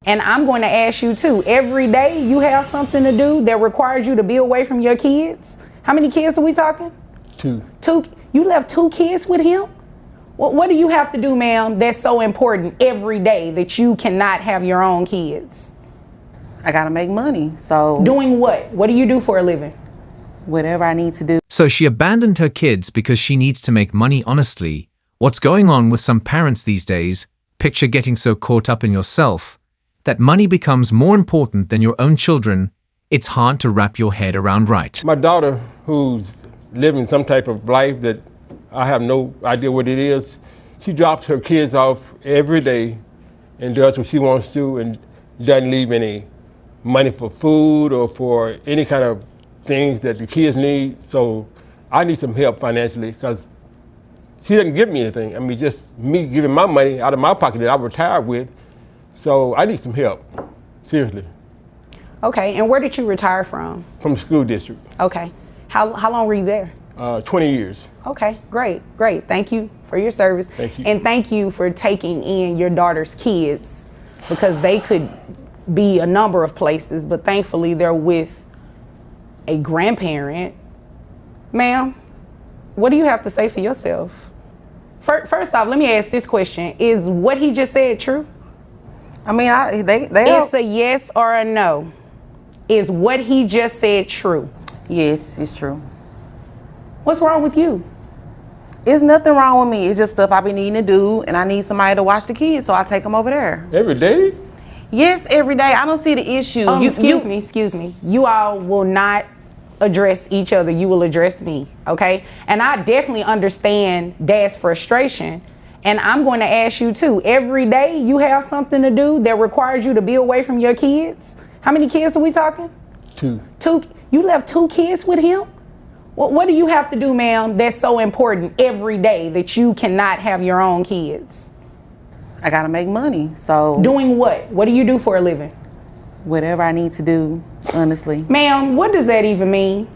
And I'm going to ask you too, every day you have something to do that requires you to be away from your kids? How many kids are we talking? Two. You left 2 kids with him? What do you have to do, ma'am, that's so important every day that you cannot have your own kids? I gotta make money, so. Doing what? What do you do for a living? Whatever I need to do. So she abandoned her kids because she needs to make money honestly. What's going on with some parents these days? Picture getting so caught up in yourself that money becomes more important than your own children. It's hard to wrap your head around, right? My daughter, who's living some type of life that I have no idea what it is, she drops her kids off every day and does what she wants to and doesn't leave any money for food or for any kind of things that the kids need. So I need some help financially because she doesn't give me anything. I mean, just me giving my money out of my pocket that I retired with. So I need some help, seriously. Okay, and where did you retire from? From the school district. Okay, how long were you there? 20 years. Okay, great. Thank you for your service. Thank you. And thank you for taking in your daughter's kids, because they could be a number of places, but thankfully they're with a grandparent. Ma'am, what do you have to say for yourself? First off, let me ask this question. Is what he just said true? I mean, It's a yes or a no. Is what he just said true? Yes, it's true. What's wrong with you? There's nothing wrong with me. It's just stuff I be needing to do, and I need somebody to watch the kids, so I take them over there. Every day? Yes, every day. I don't see the issue. Excuse me. You all will not address each other. You will address me, okay? And I definitely understand Dad's frustration. And I'm going to ask you too, every day you have something to do that requires you to be away from your kids? How many kids are we talking? 2. You left 2 kids with him? What do you have to do, ma'am, that's so important every day that you cannot have your own kids? I gotta make money, so. Doing what? What do you do for a living? Whatever I need to do, honestly. Ma'am, what does that even mean?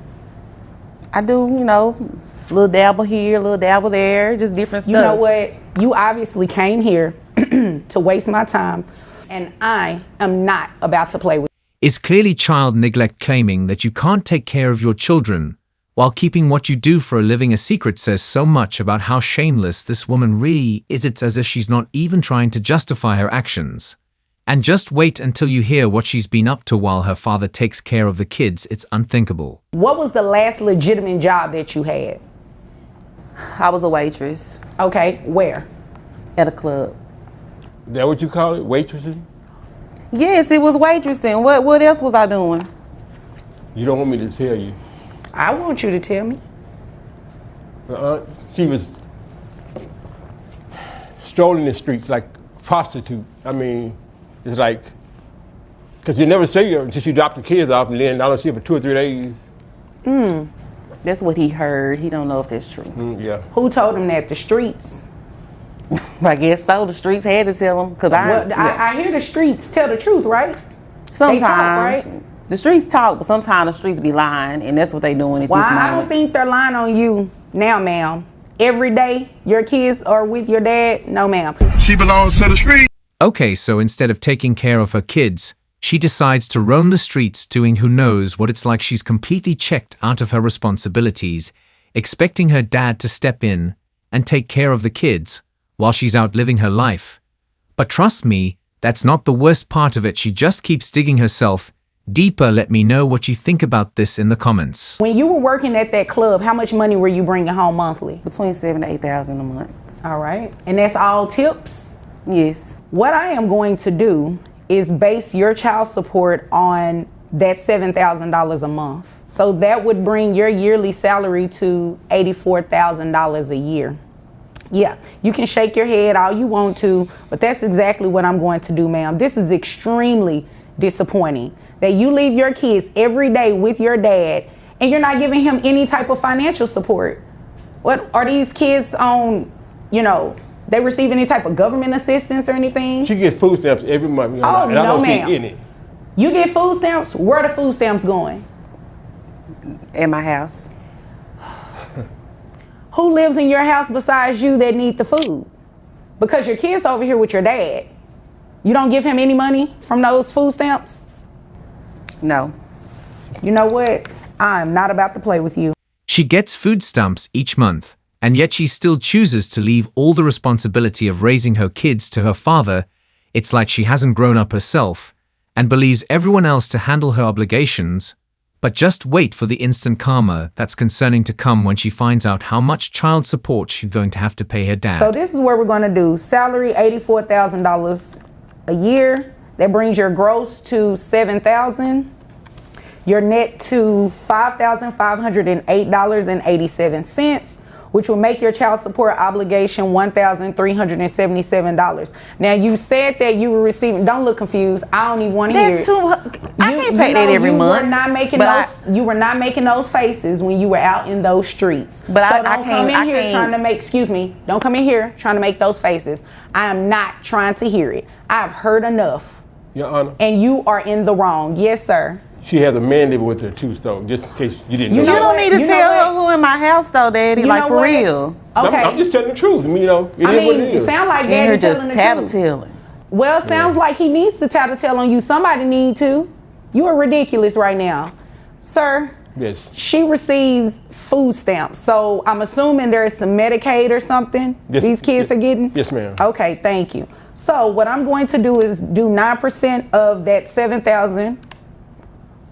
I do, little dabble here, little dabble there, just different stuff. You know what? You obviously came here to waste my time, and I am not about to play with you. Is clearly child neglect. Claiming that you can't take care of your children while keeping what you do for a living a secret says so much about how shameless this woman really is. It's as if she's not even trying to justify her actions. And just wait until you hear what she's been up to while her father takes care of the kids. It's unthinkable. What was the last legitimate job that you had? I was a waitress. Okay, where? At a club. Is that what you call it, waitressing? Yes, it was waitressing. What else was I doing? You don't want me to tell you. I want you to tell me. She was strolling the streets like a prostitute. I mean, it's like, because you never see her until she dropped the kids off, and then I don't see her for 2 or 3 days. That's what he heard. He don't know if that's true. Yeah. Who told him that? The streets? I guess so. The streets had to tell him. I hear the streets tell the truth, right? Sometimes. They talk, right? The streets talk, but sometimes the streets be lying, and that's what they doing at this moment. I don't think they're lying on you now, ma'am. Every day your kids are with your dad? No, ma'am. She belongs to the street. Okay, so instead of taking care of her kids, she decides to roam the streets doing who knows what. It's like she's completely checked out of her responsibilities, expecting her dad to step in and take care of the kids while she's out living her life. But trust me, that's not the worst part of it. She just keeps digging herself deeper. Let me know what you think about this in the comments. When you were working at that club, how much money were you bringing home monthly? Between $7,000 to $8,000 a month. All right. And that's all tips? Yes. What I am going to do is base your child support on that $7,000 a month. So that would bring your yearly salary to $84,000 a year. Yeah, you can shake your head all you want to, but that's exactly what I'm going to do, ma'am. This is extremely disappointing that you leave your kids every day with your dad and you're not giving him any type of financial support. What are these kids on, they receive any type of government assistance or anything? She gets food stamps every month. And I don't ma'am. see any. You get food stamps? Where are the food stamps going? At my house. Who lives in your house besides you that need the food? Because your kid's over here with your dad. You don't give him any money from those food stamps? No. You know what? I'm not about to play with you. She gets food stamps each month, and yet she still chooses to leave all the responsibility of raising her kids to her father. It's like she hasn't grown up herself and believes everyone else to handle her obligations. But just wait for the instant karma that's concerning to come when she finds out how much child support she's going to have to pay her dad. So this is what we're going to do. Salary, $84,000 a year. That brings your gross to $7,000. Your net to $5,508.87, which will make your child support obligation $1,377. Now you said that you were receiving. Don't look confused. I don't even want to hear it. I can't pay that every month. You were not making those faces when you were out in those streets. But so I don't come in here trying to make. Excuse me. Don't come in here trying to make those faces. I am not trying to hear it. I've heard enough. Your Honor. And you are in the wrong. Yes, sir. She has a man living with her too, so just in case you didn't know. You that. don't need to tell her who in my house though, Daddy. Like for real. Okay. I'm just telling the truth. I mean, it is what it is. It sounds like And her Daddy just telling the truth. tattletelling. Well, it sounds like he needs to tattletale on you. Somebody need to. You are ridiculous right now. Sir, Yes. she receives food stamps. So I'm assuming there's some Medicaid or something these kids are getting? Yes, ma'am. Okay, thank you. So what I'm going to do is do 9% of that $7,000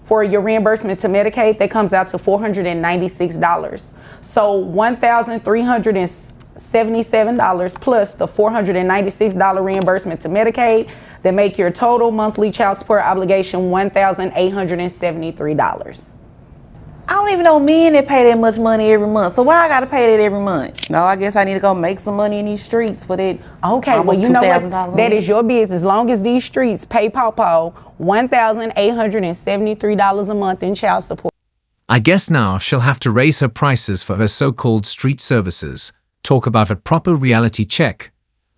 for your reimbursement to Medicaid. That comes out to $496. So $1,377 plus the $496 reimbursement to Medicaid, that make your total monthly child support obligation $1,873. I don't even know men that pay that much money every month. So why I gotta pay that every month? No, I guess I need to go make some money in these streets for that. Okay, well, you know what? That is your business. As long as these streets pay Pawpaw $1,873 a month in child support. I guess now she'll have to raise her prices for her so-called street services, talk about a proper reality check.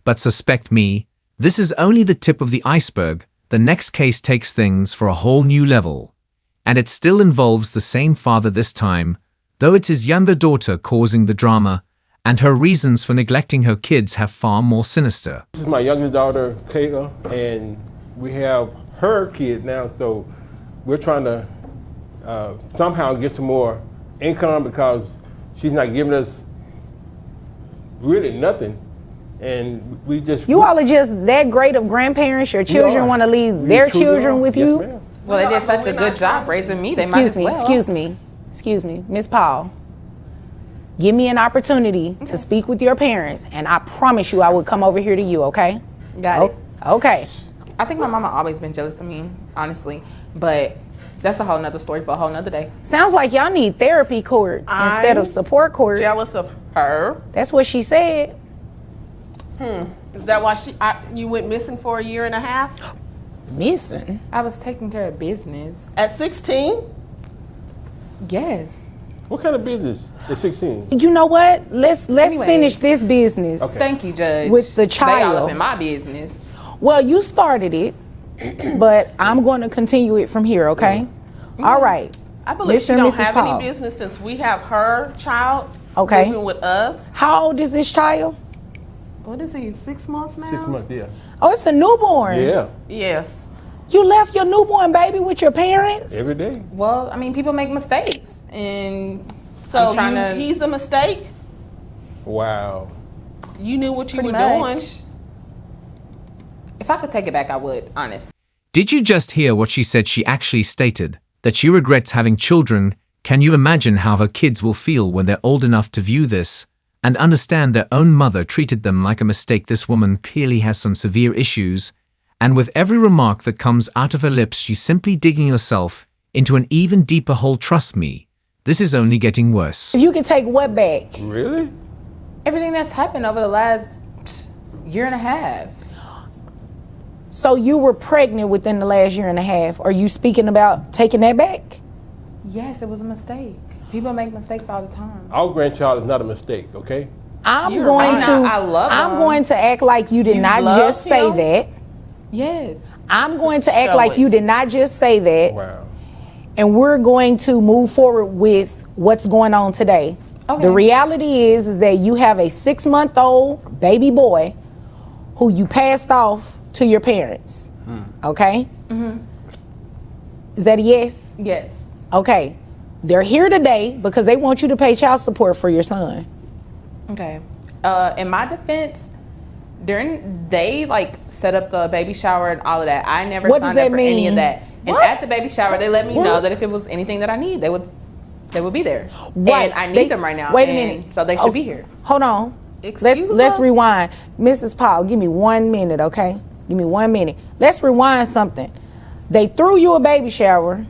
But suspect me, this is only the tip of the iceberg. The next case takes things for a whole new level. And it still involves the same father this time, though it's his younger daughter causing the drama, and her reasons for neglecting her kids have far more sinister. This is my youngest daughter, Kayla, and we have her kid now, so we're trying to somehow get some more income because she's not giving us really nothing. And we just... You all are just that great of grandparents. Your children want to leave their children with you? Yes, ma'am. Well, they did such a good job raising me. They might as well. Excuse me, Miss Paul. Give me an opportunity to speak with your parents, and I promise you I will come over here to you, okay? Got it. Okay. I think my mama always been jealous of me, honestly. But that's a whole nother story for a whole nother day. Sounds like y'all need therapy court instead of support court. Jealous of her. That's what she said. Is that why you went missing for a year and a half? Missing? I was taking care of business. At 16? Yes. What kind of business at 16? You know what? Let's Anyway. finish this business. Okay. Thank you, Judge. With the They all child. up in my business. Well, you started it, but I'm going to continue it from here, okay? All right. I believe Mr. she and don't Mrs. have Paul. any business since we have her child Okay. living with us. How old is this child? What is he, 6 months now? 6 months, yeah. Oh, it's a newborn. Yeah, Yes. You left your newborn baby with your parents? every day. Well, I mean, people make mistakes. And So I'm trying to... he's a mistake? Wow. You knew what you pretty were much. doing. If I could take it back, I would, honest. Did you just hear what she said? She actually stated that she regrets having children. Can you imagine how her kids will feel when they're old enough to view this and understand their own mother treated them like a mistake? This woman clearly has some severe issues, and with every remark that comes out of her lips, she's simply digging herself into an even deeper hole. Trust me, this is only getting worse. If you could take what back? Really? Everything that's happened over the last year and a half. So you were pregnant within the last year and a half. Are you speaking about taking that back? Yes, it was a mistake. People make mistakes all the time. Our grandchild is not a mistake, okay? I'm You're going right. to I love I'm him. going to act like you did You not love just say him? that. Yes. I'm going to act Show like it. you did not just say that. Wow. And we're going to move forward with what's going on today. Okay. The reality is that you have a 6-month-old baby boy who you passed off to your parents. Okay? Is that a yes? Yes. Okay. They're here today because they want you to pay child support for your son. Okay. In my defense, they like set up the baby shower and all of that. I never What signed does up that for any mean? of that. And What? at the baby shower, they let me know that if it was anything that I need, they would be there. Right. And I need them right now. Wait a and minute. So they should be here. Hold on. Excuse Let's us? rewind. Mrs. Paul, give me 1 minute, okay? Give me 1 minute. Let's rewind something. They threw you a baby shower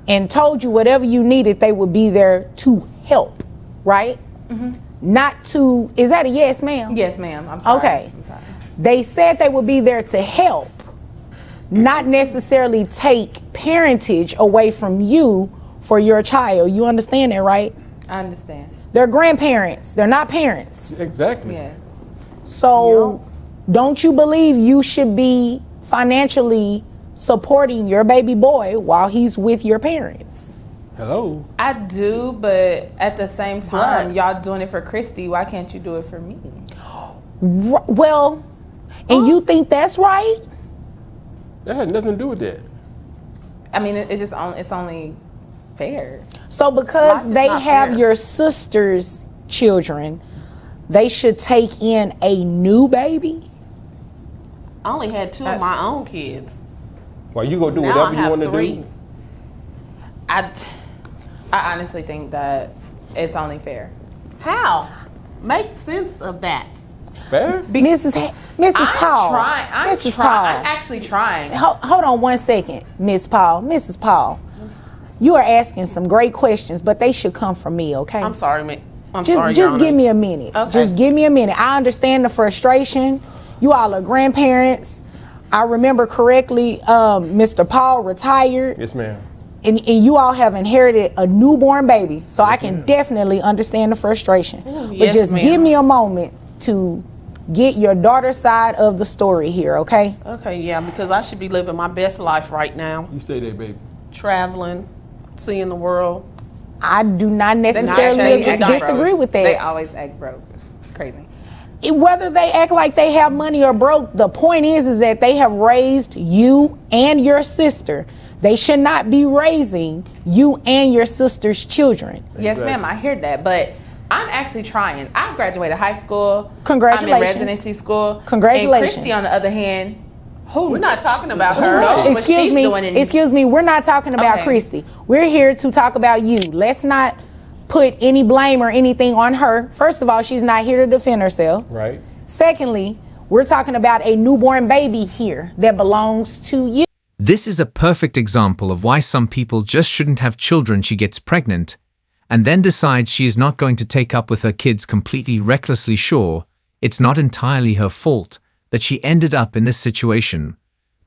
and told you whatever you needed, they would be there to help, right? Not to, is that a yes, ma'am? Yes, ma'am. I'm sorry. Okay. I'm sorry. They said they would be there to help, not necessarily take parentage away from you for your child. You understand that, right? I understand. They're grandparents. They're not parents. Exactly. Yes. So don't you believe you should be financially supporting your baby boy while he's with your parents? Hello. I do, but at the same time, But- y'all doing it for Christy. Why can't you do it for me? Well, and you think that's right? That had nothing to do with that. I mean, it's only fair. So because Life is they not have fair. your sister's children, they should take in a new baby? I only had 2 of my own kids. Well, you gonna do Now whatever I you have want to 3. do. I honestly think that it's only fair. How? Make sense of that. Fair? Mrs. Paul. I'm Mrs. trying. Paul. I'm actually trying. Hold on 1 second, Miss Paul. Mrs. Paul, you are asking some great questions, but they should come from me, okay? I'm sorry, ma'am. I'm Just, sorry, Your just Honor. give me a minute. Okay. Just give me a minute. I understand the frustration. You all are grandparents. I remember correctly, Mr. Paul retired, Yes, ma'am. and you all have inherited a newborn baby. So I can definitely understand the frustration. But yes, just ma'am. give me a moment to get your daughter's side of the story here, okay? Okay, yeah, because I should be living my best life right now. You say that, baby. Traveling, seeing the world. I do not They necessarily act disagree broke. with They that. always act broke. It's crazy. Whether they act like they have money or broke, the point is that they have raised you and your sister. They should not be raising you and your sister's children. Yes, Exactly. ma'am. I hear that, but I'm actually trying. I graduated high school. Congratulations. I'm in residency school. Congratulations. And Christy, on the other hand, We're not talking about Who her. knows? what she's doing in- Excuse me, we're not talking about Okay. Christy. We're here to talk about you. Let's not put any blame or anything on her. First of all, she's not here to defend herself. Right. Secondly, we're talking about a newborn baby here that belongs to you. This is a perfect example of why some people just shouldn't have children. She gets pregnant and then decides she is not going to take up with her kids, completely recklessly sure it's not entirely her fault that she ended up in this situation.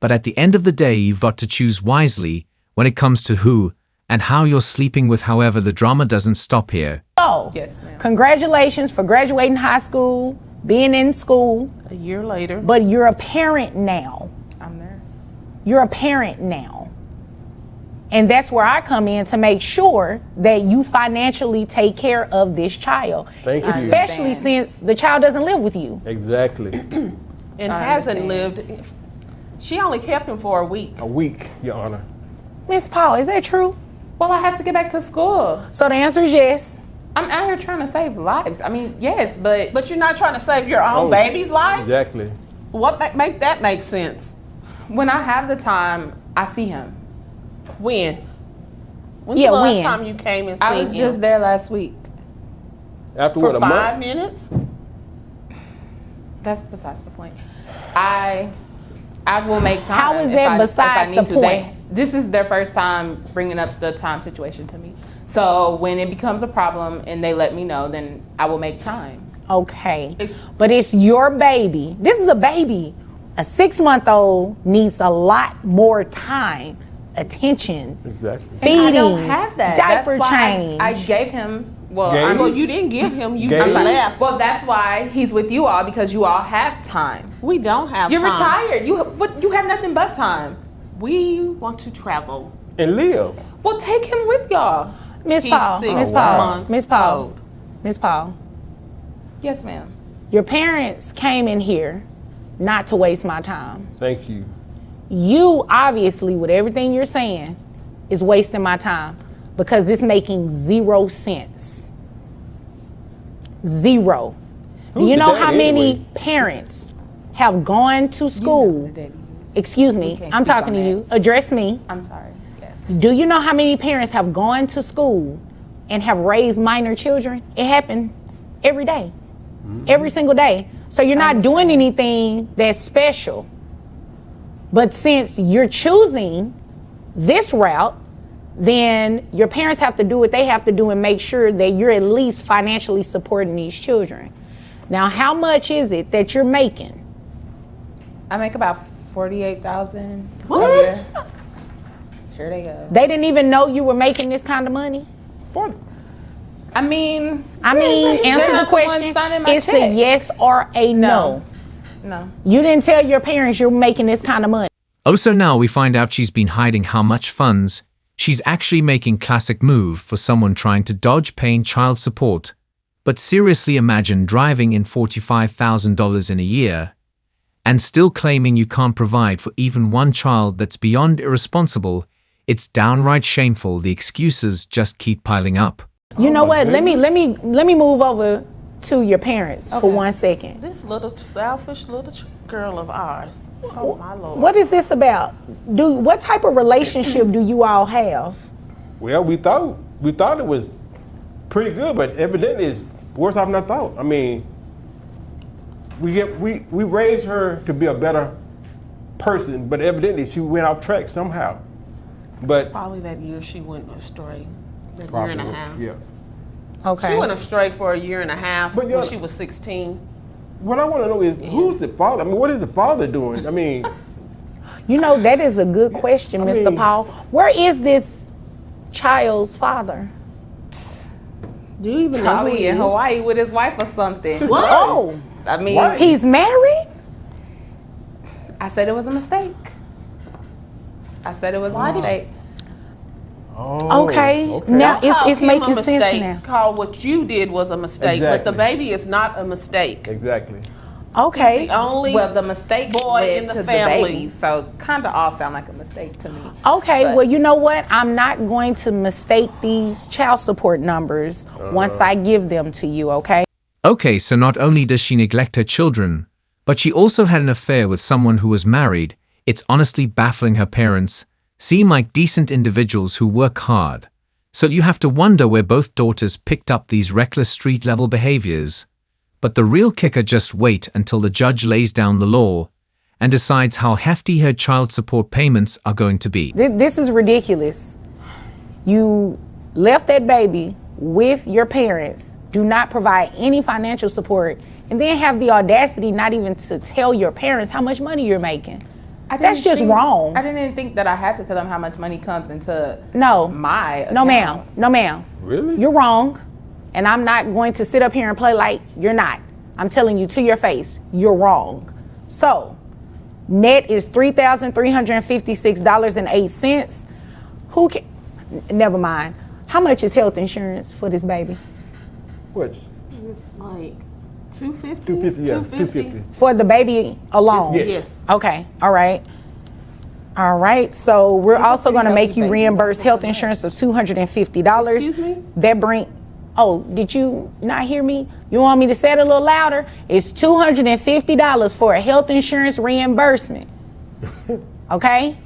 But at the end of the day, you've got to choose wisely when it comes to who and how you're sleeping with. However, the drama doesn't stop here. So, Yes, ma'am. congratulations for graduating high school, being in school, A year later. but you're a parent now. I'm there. You're a parent now. And that's where I come in to make sure that you financially take care of this child. Thank you. Especially understand. since the child doesn't live with you. Exactly. And I hasn't understand. lived. She only kept him for a week. A week, Your Honor. Miss Paul, is that true? Well, I had to get back to school. So the answer is yes. I'm out here trying to save lives. I mean, yes, but But you're not trying to save your own Oh, baby's life? Exactly. What make that make sense? when I have the time, I see him. When? When's Yeah, the last when? time you came and seen I was him? just there last week. After For what, a 5 month? minutes? That's besides the point. I will make time. How is if that I beside need the to. point? This is their first time bringing up the time situation to me. So when it becomes a problem and they let me know, then I will make time. Okay. It's- But it's your baby. This is a baby. A 6-month-old needs a lot more time, attention, Exactly. feeding, I don't have that. diaper That's why change. I gave him. Well, Gave? I'm, Well, you didn't give him. You Gay? left. well, that's why he's with you all, because you all have time. We don't have You're time. retired. You have nothing but time. We want to travel. And live. Well, take him with y'all. Miss He's Paul, 6 Miss Paul, months Miss Paul, old. Miss Paul. Yes, ma'am. Your parents came in here not to waste my time. Thank you. You obviously, with everything you're saying, is wasting my time because it's making 0 sense. 0. Do Who's you the know daddy how many anyway? parents have gone to school? Excuse me, I'm talking to you. Address me. I'm sorry. Yes. Do you know how many parents have gone to school and have raised minor children? It happens every day, every single day. So you're not doing anything that's special. But since you're choosing this route, then your parents have to do what they have to do and make sure that you're at least financially supporting these children. Now, how much is it that you're making? I make about $48,000 a year. Here they go. They didn't even know you were making this kind of money? I mean, Answer the not the question. one signing my It's check. a yes or a no. No. You didn't tell your parents you're making this kind of money. Oh, so now we find out she's been hiding how much funds. She's actually making classic move for someone trying to dodge paying child support. But seriously, imagine driving in $45,000 in a year and still claiming you can't provide for even one child. That's beyond irresponsible. It's downright shameful. The excuses just keep piling up. You know what? Let me move over to your parents for 1 second. This little selfish little girl of ours. Oh my Lord. What is this about? What type of relationship do you all have? Well, we thought it was pretty good, but evidently it's worse off than I thought. I mean, we raised her to be a better person, but evidently she went off track somehow. But Probably that year she went astray. That probably, year and a half. yeah. Okay. She went astray for a year and a half But when you're- she was 16. What I want to know is who's the father? I mean, what is the father doing? I mean, You know, that is a good question, I Mr. mean- Paul. Where is this child's father? Do you even know who Probably he in is? Hawaii with his wife or something. What? Oh, I mean, What? he's married? I said it was a mistake. I said it was a mistake. oh, Okay. Now Don't call it's him making a sense mistake. now. Call what you did was a mistake, but the Exactly. baby is not a mistake. exactly. Okay. The only Well, the mistake boy led in the to family. the baby, so kind of all sound like a mistake to me. Okay, But- well, you know what? I'm not going to mistake these child support numbers once I give them to you, okay? Okay, so not only does she neglect her children, but she also had an affair with someone who was married. It's honestly baffling. Her parents seem like decent individuals who work hard. So you have to wonder where both daughters picked up these reckless street-level behaviors. But the real kicker, just wait until the judge lays down the law and decides how hefty her child support payments are going to be. This is ridiculous. You left that baby with your parents, do not provide any financial support, and then have the audacity not even to tell your parents how much money you're making. That's just wrong. I didn't even think that I had to tell them how much money comes into No. my account. No, ma'am. No, ma'am. Really? You're wrong. And I'm not going to sit up here and play like you're not. I'm telling you to your face, you're wrong. So, net is $3,356.08. Who can, never mind. How much is health insurance for this baby? What? It's like 250. 250, yeah, 250. For the baby alone? Yes. Yes. Okay, all right. All right, so we're also pretty gonna make healthy you baby. reimburse health insurance of $250. Excuse me? That did you not hear me? You want me to say it a little louder? It's $250 for a health insurance reimbursement. Okay?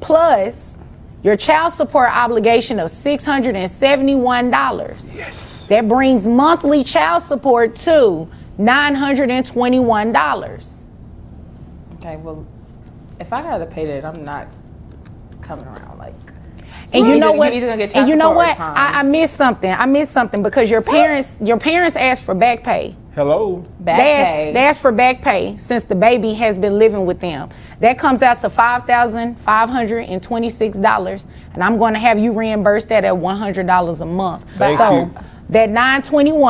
Plus your child support obligation of $671. Yes. That brings monthly child support to $921. Okay, well, if I gotta pay that, I'm not coming around like. And you know what? You're either gonna get And child you know support or what? time. I missed something. I missed something because your parents asked for back pay. Hello. Back They asked for back pay since the baby has been living with them. That comes out to $5,526, and I'm going to have you reimburse that at $100 a month. Thank so you. that $921.